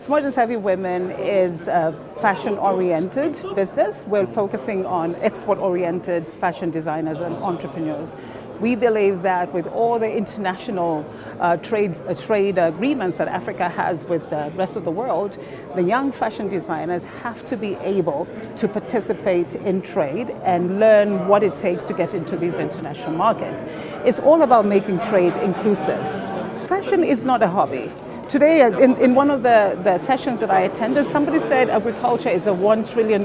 Smart and Savvy Women is a fashion-oriented business. We're focusing on export-oriented fashion designers and entrepreneurs. We believe that with all the international trade agreements that Africa has with the rest of the world, the young fashion designers have to be able to participate in trade and learn what it takes to get into these international markets. It's all about making trade inclusive. Fashion is not a hobby. Today, in one of the sessions that I attended, somebody said agriculture is a $1 trillion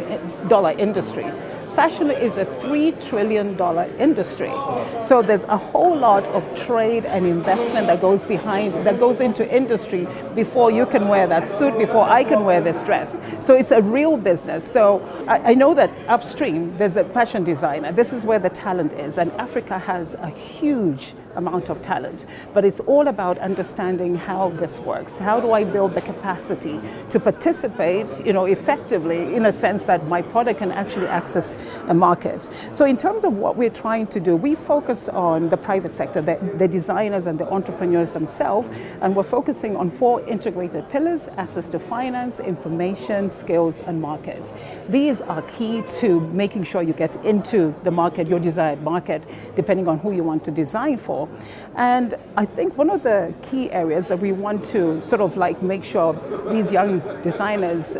industry. Fashion is a $3 trillion industry. So there's a whole lot of trade and investment that goes into industry before you can wear that suit, before I can wear this dress. So it's a real business. So I know that upstream, there's a fashion designer. This is where the talent is. And Africa has a huge amount of talent. But it's all about understanding how this works. How do I build the capacity to participate, effectively, in a sense that my product can actually access a market. So in terms of what we're trying to do, we focus on the private sector, the designers and the entrepreneurs themselves, and we're focusing on 4 integrated pillars: access to finance, information, skills, and markets. These are key to making sure you get into the market, your desired market, depending on who you want to design for. And I think one of the key areas that we want to sort of make sure these young designers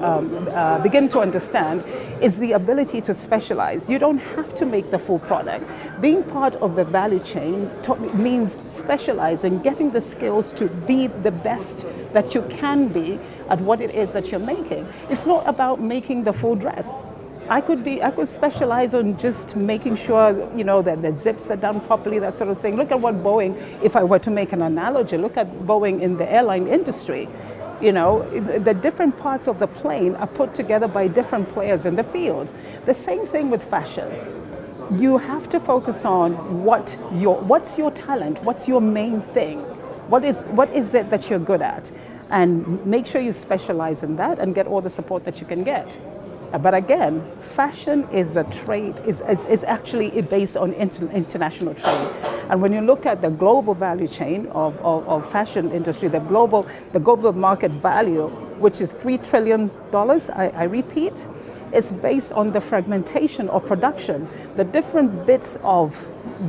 begin to understand is the ability to specialize. You don't have to make the full product. Being part of the value chain means specializing, getting the skills to be the best that you can be at what it is that you're making. It's not about making the full dress. I could specialize on just making sure, that the zips are done properly, that sort of thing. Look at what Boeing, if I were to make an analogy, look at Boeing in the airline industry. The different parts of the plane are put together by different players in the field. The same thing with fashion. You have to focus on what's your talent, what's your main thing, what is it that you're good at, and make sure you specialize in that and get all the support that you can get. But again, fashion is a trade, is actually based on international trade. And when you look at the global value chain of fashion industry, the global market value, which is $3 trillion, I repeat, is based on the fragmentation of production. The different bits of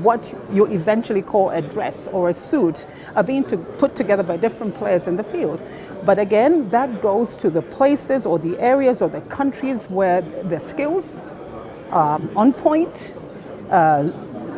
what you eventually call a dress or a suit are being put together by different players in the field. But again, that goes to the places or the areas or the countries where the skills are on point,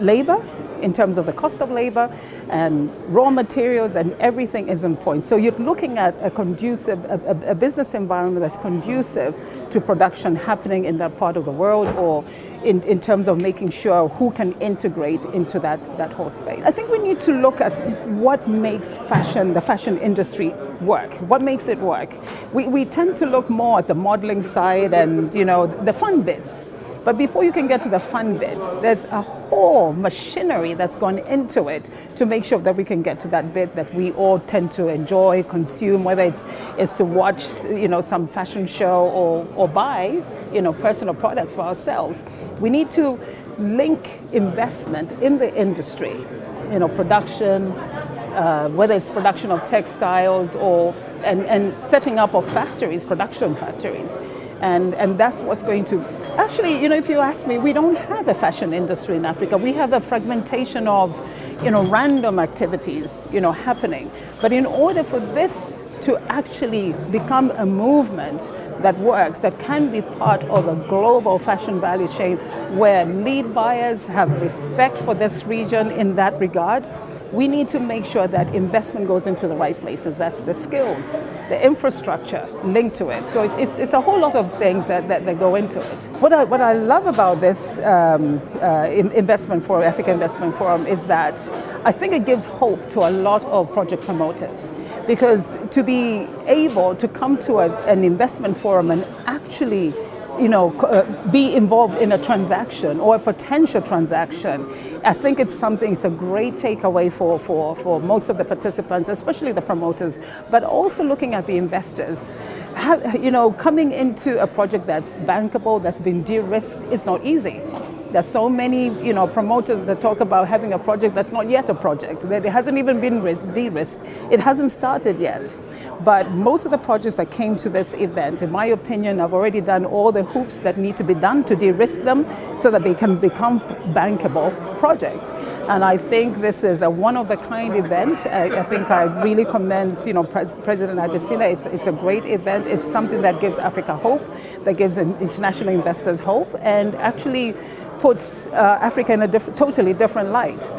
labor, in terms of the cost of labor and raw materials, and everything is on point. So you're looking at a business environment that's conducive to production happening in that part of the world, or in terms of making sure who can integrate into that whole space. I think we need to look at what makes the fashion industry work. What makes it work? We tend to look more at the modeling side and the fun bits. But before you can get to the fun bits, there's a whole machinery that's gone into it to make sure that we can get to that bit that we all tend to enjoy, consume, whether it's to watch, some fashion show or buy, personal products for ourselves. We need to link investment in the industry, production, whether it's production of textiles and setting up of factories, production factories. And that's what's going to, actually, if you ask me, we don't have a fashion industry in Africa. We have a fragmentation of, random activities, happening. But in order for this to actually become a movement that works, that can be part of a global fashion value chain where lead buyers have respect for this region in that regard, we need to make sure that investment goes into the right places. That's the skills, the infrastructure linked to it. So it's a whole lot of things that go into it. What I love about this investment forum, Africa Investment Forum, is that I think it gives hope to a lot of project promoters, because to be able to come to an investment forum and actually be involved in a transaction or a potential transaction, I think it's a great takeaway for most of the participants, especially the promoters, but also looking at the investors. Coming into a project that's bankable, that's been de-risked, is not easy. There's so many, promoters that talk about having a project that's not yet a project, that it hasn't even been de-risked. It hasn't started yet. But most of the projects that came to this event, in my opinion, have already done all the hoops that need to be done to de-risk them so that they can become bankable projects. And I think this is a one-of-a-kind event. I think I really commend, President Argentina. It's a great event. It's something that gives Africa hope, that gives international investors hope, and actually puts Africa in a totally different light.